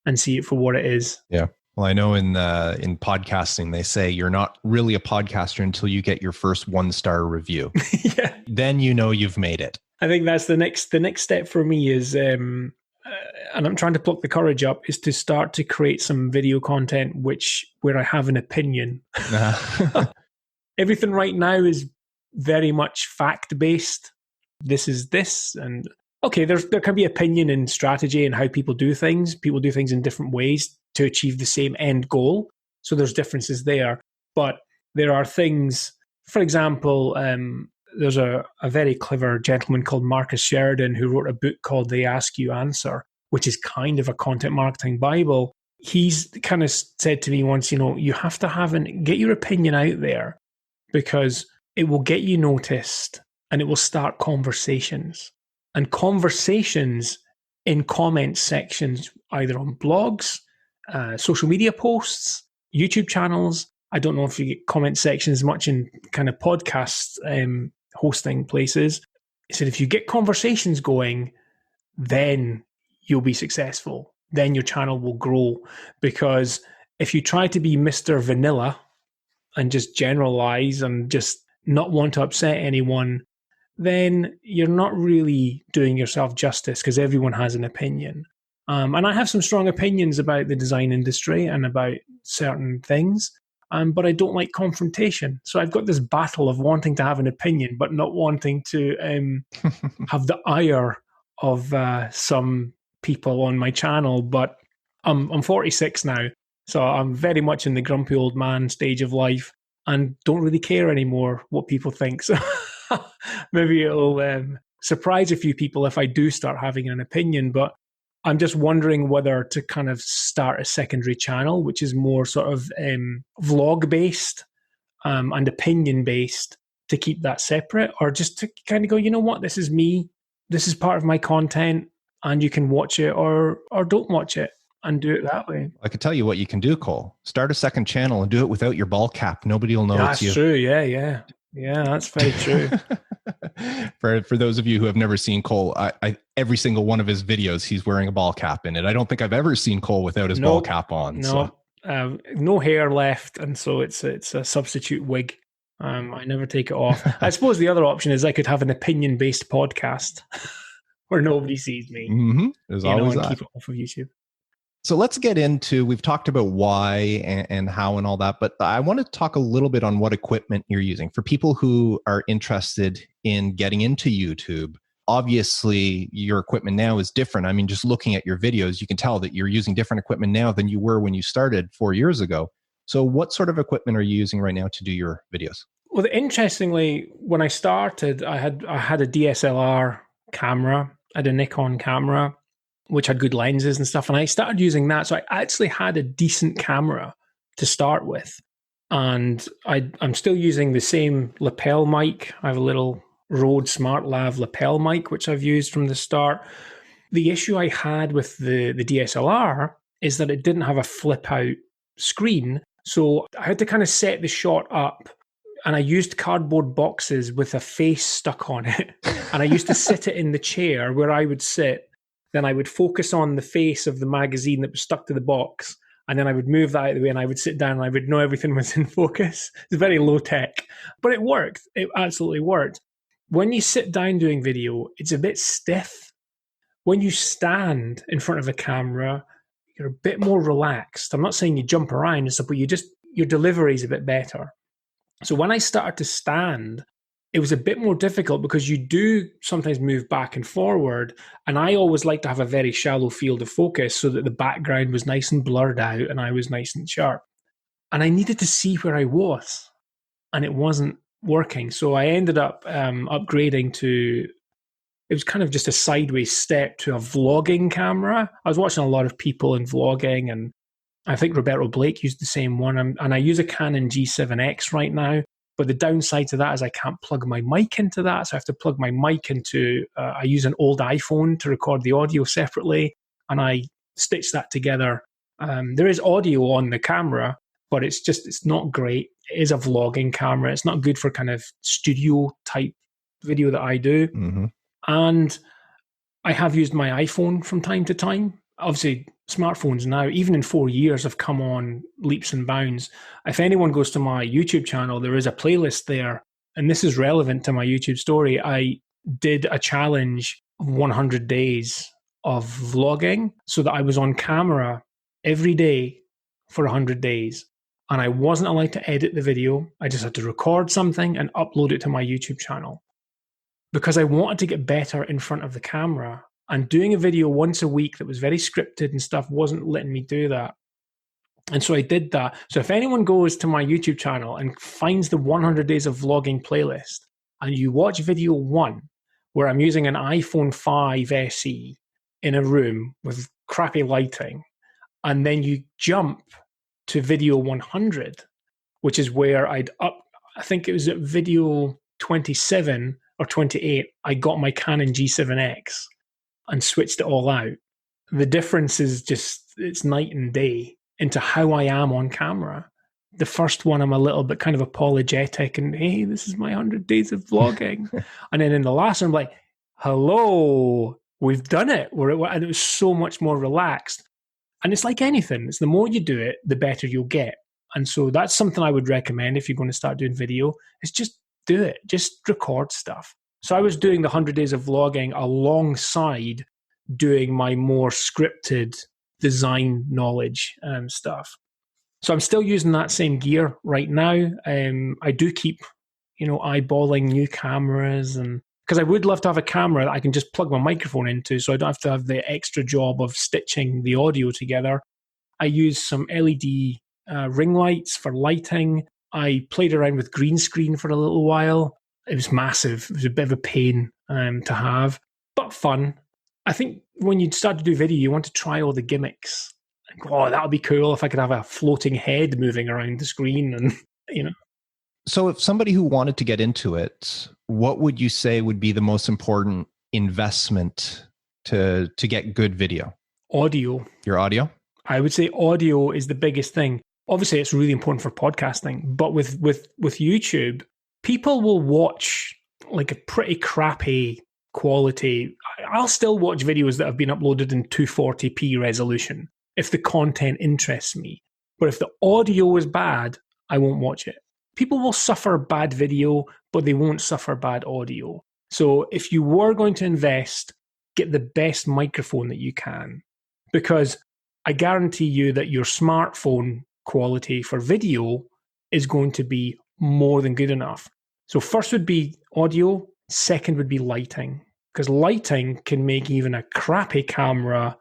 and see it for what it is. Yeah. Well, I know in podcasting, they say you're not really a podcaster until you get your first 1-star review. Yeah. Then you know you've made it. I think that's the next step for me is, and I'm trying to pluck the courage up, is to start to create some video content where I have an opinion. Everything right now is very much fact-based. This is this, and okay, there can be opinion and strategy and how people do things. People do things in different ways to achieve the same end goal. So there's differences there. But there are things, for example, there's a very clever gentleman called Marcus Sheridan who wrote a book called The Ask You Answer, which is kind of a content marketing Bible. he's kind of said to me once, you have to get your opinion out there because it will get you noticed and it will start conversations. And conversations in comment sections, either on blogs, social media posts, YouTube channels. I don't know if you get comment sections much in kind of podcast hosting places. He said, if you get conversations going, then you'll be successful. Then your channel will grow. Because if you try to be Mr. Vanilla and just generalize and just not want to upset anyone, then you're not really doing yourself justice because everyone has an opinion. And I have some strong opinions about the design industry and about certain things, but I don't like confrontation. So I've got this battle of wanting to have an opinion, but not wanting to have the ire of some people on my channel. But I'm 46 now, so I'm very much in the grumpy old man stage of life and don't really care anymore what people think. So maybe it'll surprise a few people if I do start having an opinion, but I'm just wondering whether to kind of start a secondary channel, which is more sort of vlog-based and opinion-based, to keep that separate, or just to kind of go, you know what, this is me, this is part of my content, and you can watch it or don't watch it and do it that way. I could tell you what you can do, Cole. Start a second channel and do it without your ball cap. Nobody will know it's you. That's true, yeah. Yeah, that's very true. For those of you who have never seen Cole, every single one of his videos, he's wearing a ball cap in it. I don't think I've ever seen Cole without his ball cap on. No, so. No hair left, and so it's a substitute wig. I never take it off. I suppose the other option is I could have an opinion-based podcast where nobody sees me. Mm-hmm. There's always that. Keep it off of YouTube. So let's get into, we've talked about why and how and all that, but I want to talk a little bit on what equipment you're using. For people who are interested in getting into YouTube, obviously your equipment now is different. I mean, just looking at your videos, you can tell that you're using different equipment now than you were when you started 4 years ago. So what sort of equipment are you using right now to do your videos? Well, interestingly, when I started, I had a DSLR camera, I had a Nikon camera, which had good lenses and stuff. And I started using that. So I actually had a decent camera to start with. And I'm still using the same lapel mic. I have a little Rode SmartLav lapel mic, which I've used from the start. The issue I had with the DSLR is that it didn't have a flip out screen. So I had to kind of set the shot up. And I used cardboard boxes with a face stuck on it. And I used to sit it in the chair where I would sit. Then I would focus on the face of the magazine that was stuck to the box. And then I would move that out of the way and I would sit down and I would know everything was in focus. It's very low tech, but it worked. It absolutely worked. When you sit down doing video, it's a bit stiff. When you stand in front of a camera, you're a bit more relaxed. I'm not saying you jump around and stuff, but your delivery is a bit better. So when I started to stand, it was a bit more difficult because you do sometimes move back and forward. And I always like to have a very shallow field of focus so that the background was nice and blurred out and I was nice and sharp. And I needed to see where I was and it wasn't working. So I ended up upgrading to, it was kind of just a sideways step to a vlogging camera. I was watching a lot of people in vlogging and I think Roberto Blake used the same one. And I use a Canon G7X right now. But the downside to that is I can't plug my mic into that. So I have to plug my mic into, I use an old iPhone to record the audio separately, and I stitch that together. There is audio on the camera, but it's not great. It is a vlogging camera. It's not good for kind of studio type video that I do. Mm-hmm. And I have used my iPhone from time to time. Obviously, smartphones now, even in 4 years, have come on leaps and bounds. If anyone goes to my YouTube channel, there is a playlist there, and this is relevant to my YouTube story. I did a challenge of 100 days of vlogging so that I was on camera every day for 100 days, and I wasn't allowed to edit the video. I just had to record something and upload it to my YouTube channel because I wanted to get better in front of the camera. And doing a video once a week that was very scripted and stuff wasn't letting me do that. And so I did that. So if anyone goes to my YouTube channel and finds the 100 Days of Vlogging playlist, and you watch video 1, where I'm using an iPhone 5 SE in a room with crappy lighting, And then you jump to video 100, which is where I think it was at video 27 or 28, I got my Canon G7X and switched it all out. The difference is just, it's night and day into how I am on camera. The first one, I'm a little bit kind of apologetic and, hey, this is my 100 days of vlogging. And then in the last one, I'm like, hello, we've done it. And it was so much more relaxed. And it's like anything. It's the more you do it, the better you'll get. And so that's something I would recommend if you're going to start doing video, is just do it. Just record stuff. So I was doing the 100 days of vlogging alongside doing my more scripted design knowledge and stuff. So I'm still using that same gear right now. I do keep, eyeballing new cameras, and because I would love to have a camera that I can just plug my microphone into, so I don't have to have the extra job of stitching the audio together. I use some LED ring lights for lighting. I played around with green screen for a little while. It was massive. It was a bit of a pain to have, but fun. I think when you start to do video, you want to try all the gimmicks. Like, oh, that would be cool if I could have a floating head moving around the screen, and So if somebody who wanted to get into it, what would you say would be the most important investment to get good video? Audio. Your audio? I would say audio is the biggest thing. Obviously, it's really important for podcasting, but with YouTube, people will watch like a pretty crappy quality. I'll still watch videos that have been uploaded in 240p resolution if the content interests me. But if the audio is bad, I won't watch it. People will suffer bad video, but they won't suffer bad audio. So if you were going to invest, get the best microphone that you can, because I guarantee you that your smartphone quality for video is going to be more than good enough. So first would be audio, second would be lighting, because lighting can make even a crappy camera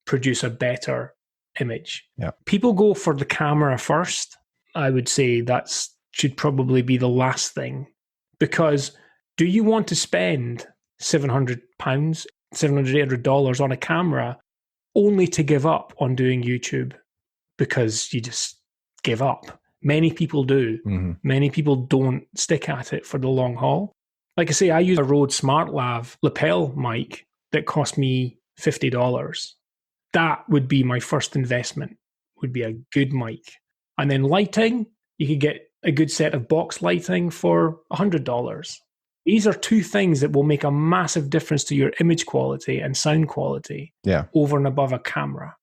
produce a better image. Yeah. People go for the camera first. I would say that should probably be the last thing, because do you want to spend £700, $800 on a camera only to give up on doing YouTube because you just give up? Many people do. Mm-hmm. Many people don't stick at it for the long haul. Like I say, I use a Rode SmartLav lapel mic that cost me $50. That would be my first investment, would be a good mic. And then lighting, you could get a good set of box lighting for $100. These are two things that will make a massive difference to your image quality and sound quality over and above a camera.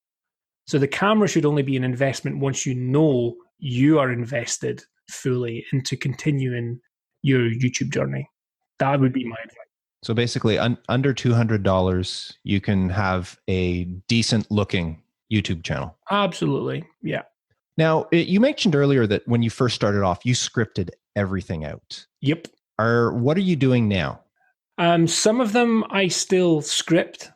So the camera should only be an investment once you know you are invested fully into continuing your YouTube journey. That would be my advice. So basically, under $200, you can have a decent looking YouTube channel. Absolutely. Yeah. Now, you mentioned earlier that when you first started off, you scripted everything out. Yep. What are you doing now? Some of them I still script.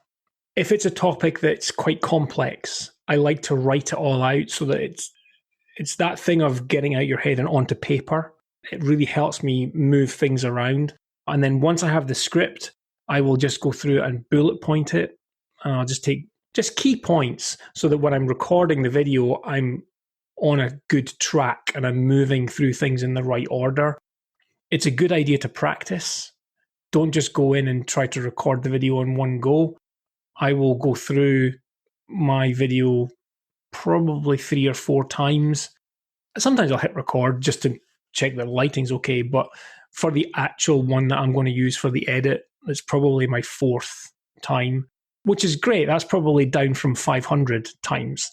If it's a topic that's quite complex, I like to write it all out so that it's that thing of getting out your head and onto paper. It really helps me move things around. And then once I have the script, I will just go through and bullet point it. And I'll just take just key points so that when I'm recording the video, I'm on a good track and I'm moving through things in the right order. It's a good idea to practice. Don't just go in and try to record the video in one go. I will go through my video probably 3 or 4 times. Sometimes I'll hit record just to check that lighting's okay, but for the actual one that I'm going to use for the edit, it's probably my 4th time, which is great. That's probably down from 500 times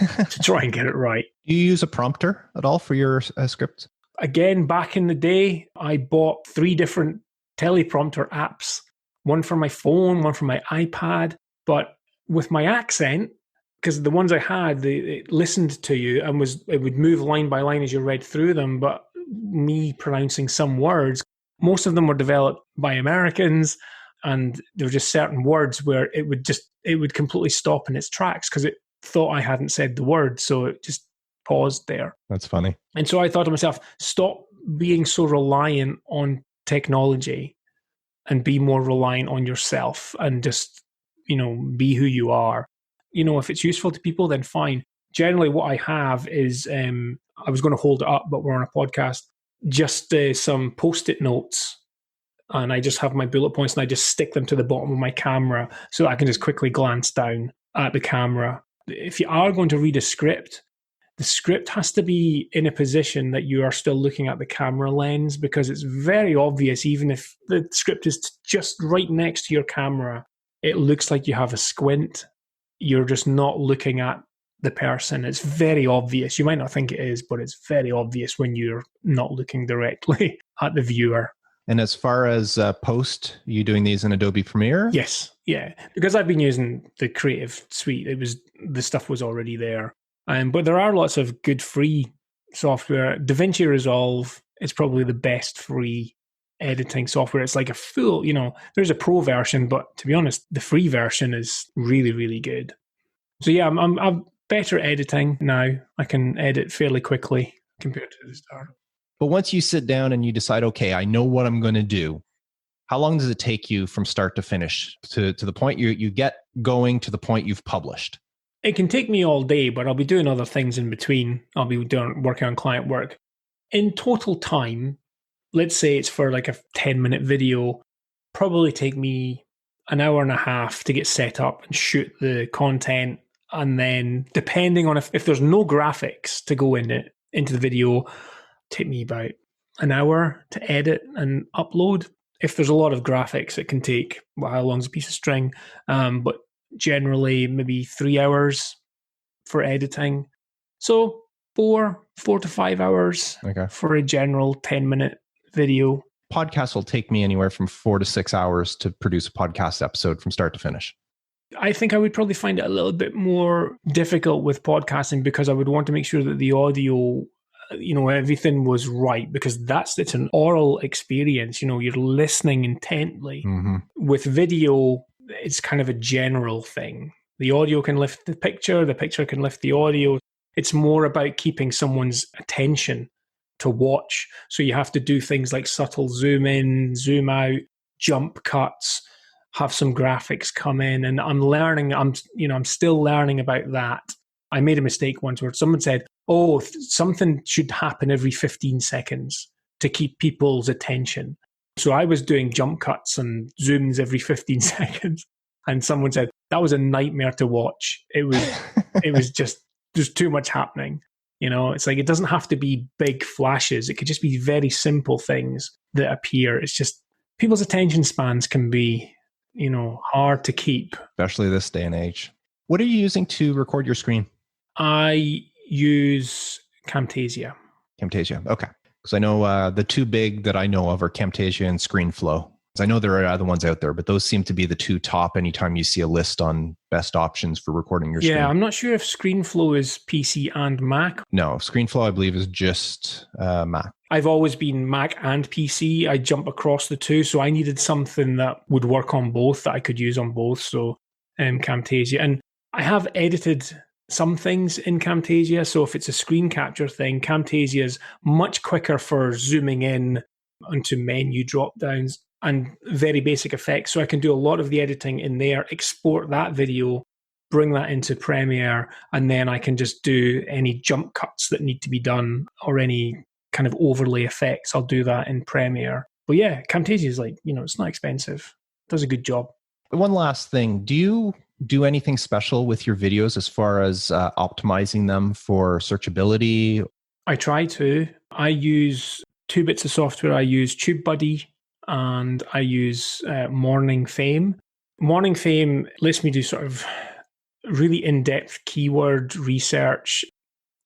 to try and get it right. Do you use a prompter at all for your scripts? Again, back in the day, I bought 3 different teleprompter apps, one for my phone, one for my iPad. But with my accent, because the ones I had, it listened to you and it would move line by line as you read through them. But me pronouncing some words, most of them were developed by Americans, and there were just certain words where it would completely stop in its tracks because it thought I hadn't said the word, so it just paused there. That's funny. And so I thought to myself, stop being so reliant on technology and be more reliant on yourself and just, be who you are. if it's useful to people, then fine. Generally, what I have is, I was going to hold it up, but we're on a podcast, just some Post-it notes. And I just have my bullet points and I just stick them to the bottom of my camera so I can just quickly glance down at the camera. If you are going to read a script, the script has to be in a position that you are still looking at the camera lens, because it's very obvious, even if the script is just right next to your camera, it looks like you have a squint. You're just not looking at the person. It's very obvious. You might not think it is, but it's very obvious when you're not looking directly at the viewer. And as far as post, are you doing these in Adobe Premiere? Yes, yeah, because I've been using the Creative Suite. The stuff was already there. But there are lots of good free software. DaVinci Resolve is probably the best free editing software. It's like a full, there's a pro version, but to be honest, the free version is really, really good. So yeah, I'm better editing now. I can edit fairly quickly compared to the start. But once you sit down and you decide, okay, I know what I'm going to do, how long does it take you from start to finish to the point you get going to the point you've published? It can take me all day, but I'll be doing other things in between. I'll be working on client work. In total time, let's say it's for like a 10-minute video, probably take me an hour and a half to get set up and shoot the content. And then depending on if there's no graphics to go into the video, take me about an hour to edit and upload. If there's a lot of graphics, it can take, how long's a piece of string? But generally maybe 3 hours for editing. So 4 to 5 hours for a general 10-minute video. Podcasts will take me anywhere from 4 to 6 hours to produce a podcast episode from start to finish. I think I would probably find it a little bit more difficult with podcasting because I would want to make sure that the audio, everything was right, because it's an oral experience. You're listening intently. Mm-hmm. With video, it's kind of a general thing. The audio can lift the picture can lift the audio. It's more about keeping someone's attention to watch. So you have to do things like subtle zoom in, zoom out, jump cuts, have some graphics come in. And I'm still learning about that. I made a mistake once where someone said, something should happen every 15 seconds to keep people's attention. So I was doing jump cuts and zooms every 15 seconds. And someone said, that was a nightmare to watch. It was just, there's too much happening. It's like, it doesn't have to be big flashes. It could just be very simple things that appear. It's just, people's attention spans can be, hard to keep. Especially this day and age. What are you using to record your screen? I use Camtasia. Camtasia, okay. Because I know the two big that I know of are Camtasia and ScreenFlow. I know there are other ones out there, but those seem to be the two top anytime you see a list on best options for recording your screen. Yeah, I'm not sure if ScreenFlow is PC and Mac. No, ScreenFlow, I believe, is just Mac. I've always been Mac and PC. I jump across the two, so I needed something that would work on both, that I could use on both. So Camtasia. And I have edited some things in Camtasia. So if it's a screen capture thing, Camtasia is much quicker for zooming in onto menu drop downs and very basic effects. So I can do a lot of the editing in there, export that video, bring that into Premiere, and then I can just do any jump cuts that need to be done or any kind of overlay effects. I'll do that in Premiere. But yeah, Camtasia is it's not expensive. It does a good job. One last thing. Do you do anything special with your videos as far as optimizing them for searchability? I try to. I use two bits of software. I use TubeBuddy and I use Morning Fame. Morning Fame lets me do sort of really in-depth keyword research.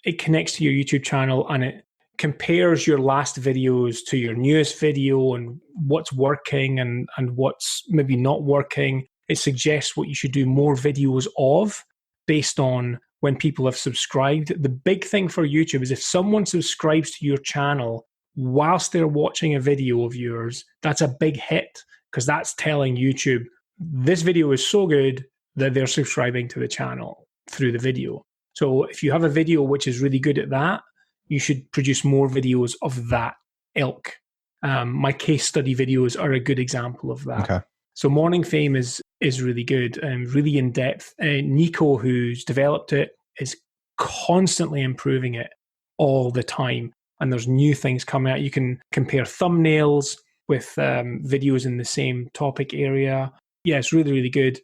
It connects to your YouTube channel and it compares your last videos to your newest video and what's working and what's maybe not working. It suggests what you should do more videos of based on when people have subscribed. The big thing for YouTube is if someone subscribes to your channel whilst they're watching a video of yours, that's a big hit because that's telling YouTube this video is so good that they're subscribing to the channel through the video. So if you have a video which is really good at that, you should produce more videos of that ilk. My case study videos are a good example of that. Okay. So Morning Fame is really good and really in depth. Nico, who's developed it, is constantly improving it all the time. And there's new things coming out. You can compare thumbnails with videos in the same topic area. Yeah, it's really, really good.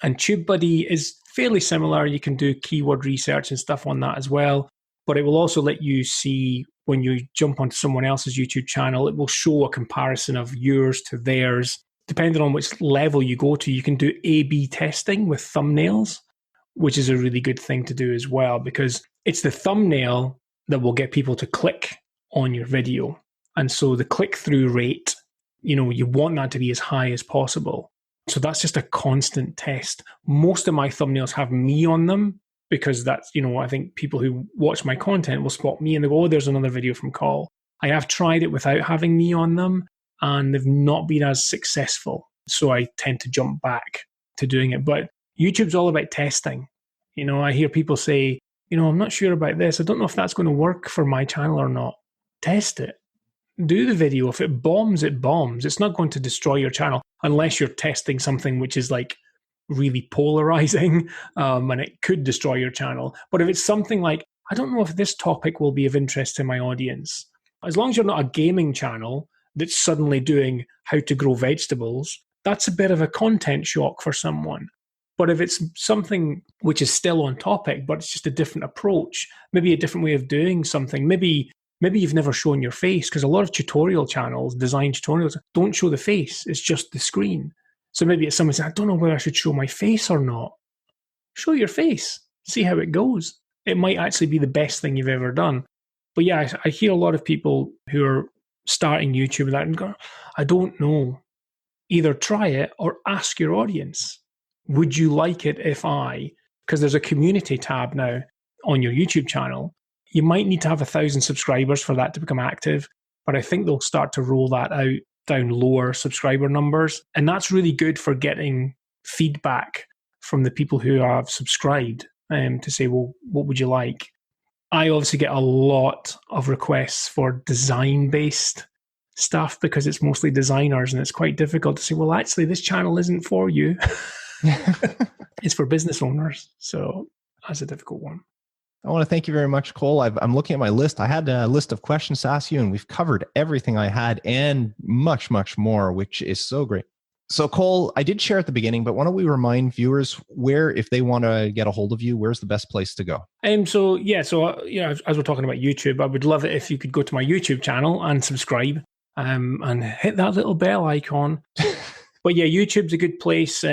And TubeBuddy is fairly similar. You can do keyword research and stuff on that as well. But it will also let you see when you jump onto someone else's YouTube channel, it will show a comparison of yours to theirs. Depending on which level you go to, you can do A/B testing with thumbnails, which is a really good thing to do as well, because it's the thumbnail that will get people to click on your video. And so the click-through rate, you want that to be as high as possible. So that's just a constant test. Most of my thumbnails have me on them because that's, I think people who watch my content will spot me and they go, oh, there's another video from Col. I have tried it without having me on them and they've not been as successful. So I tend to jump back to doing it. But YouTube's all about testing. I hear people say, I'm not sure about this. I don't know if that's going to work for my channel or not. Test it. Do the video. If it bombs, it bombs. It's not going to destroy your channel unless you're testing something which is like really polarizing and it could destroy your channel. But if it's something like, I don't know if this topic will be of interest to my audience, as long as you're not a gaming channel that's suddenly doing how to grow vegetables, that's a bit of a content shock for someone. But if it's something which is still on topic, but it's just a different approach, maybe a different way of doing something, maybe you've never shown your face, because a lot of tutorial channels, design tutorials, don't show the face. It's just the screen. So maybe it's someone saying, I don't know whether I should show my face or not. Show your face. See how it goes. It might actually be the best thing you've ever done. But yeah, I hear a lot of people who are starting YouTube and go, I don't know. Either try it or ask your audience. Would you like it if because there's a community tab now on your YouTube channel. You might need to have 1,000 subscribers for that to become active, but I think they'll start to roll that out down lower subscriber numbers. And that's really good for getting feedback from the people who have subscribed to say, well, what would you like? I obviously get a lot of requests for design-based stuff because it's mostly designers and it's quite difficult to say, well, actually, this channel isn't for you. It's for business owners. So that's a difficult one. I want to thank you very much, Col. I'm looking at my list. I had a list of questions to ask you, and we've covered everything I had and much, much more, which is so great. So, Col, I did share at the beginning, but why don't we remind viewers where, if they want to get a hold of you, where's the best place to go? As we're talking about YouTube, I would love it if you could go to my YouTube channel and subscribe and hit that little bell icon. But yeah, YouTube's a good place.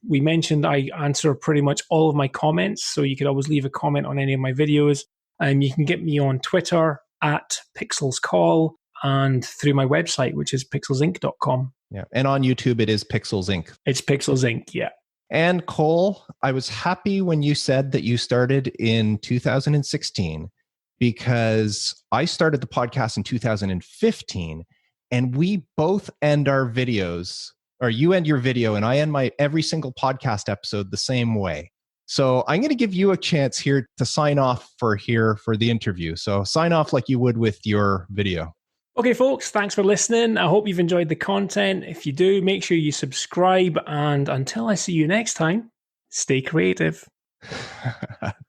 We mentioned I answer pretty much all of my comments, so you could always leave a comment on any of my videos. You can get me on Twitter at PixelsCol and through my website, which is pixelsinc.com. Yeah, and on YouTube, it is Pixels Inc. It's Pixels Inc., yeah. And Col, I was happy when you said that you started in 2016 because I started the podcast in 2015, and we both end our videos, or you end your video and I end my every single podcast episode the same way. So I'm going to give you a chance here to sign off for the interview. So sign off like you would with your video. Okay, folks, thanks for listening. I hope you've enjoyed the content. If you do, make sure you subscribe. And until I see you next time, stay creative.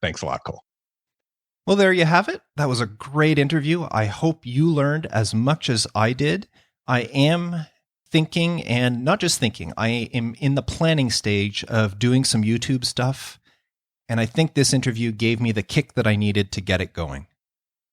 Thanks a lot, Col. Well, there you have it. That was a great interview. I hope you learned as much as I did. I am thinking, and not just thinking, I am in the planning stage of doing some YouTube stuff. And I think this interview gave me the kick that I needed to get it going.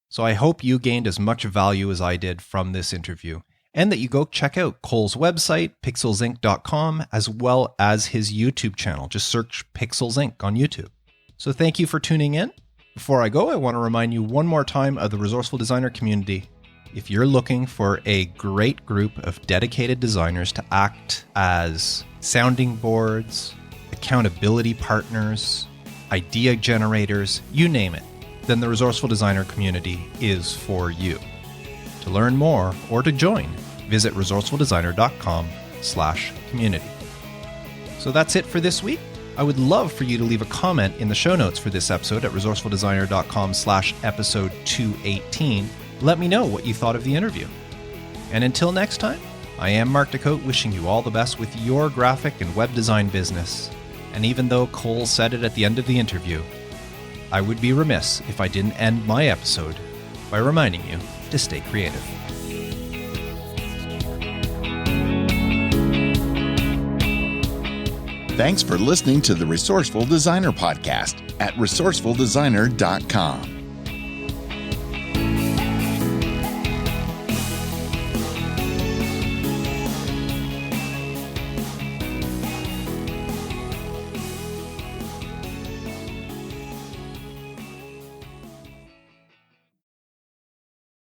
So I hope you gained as much value as I did from this interview, and that you go check out Col's website, pixelsinc.com, as well as his YouTube channel. Just search Pixels Inc. on YouTube. So thank you for tuning in. Before I go, I want to remind you one more time of the Resourceful Designer community. If you're looking for a great group of dedicated designers to act as sounding boards, accountability partners, idea generators, you name it, then the Resourceful Designer community is for you. To learn more or to join, visit resourcefuldesigner.com/community. So that's it for this week. I would love for you to leave a comment in the show notes for this episode at resourcefuldesigner.com/episode 218. Let me know what you thought of the interview. And until next time, I am Mark DeCote, wishing you all the best with your graphic and web design business. And even though Cole said it at the end of the interview, I would be remiss if I didn't end my episode by reminding you to stay creative. Thanks for listening to the Resourceful Designer podcast at resourcefuldesigner.com.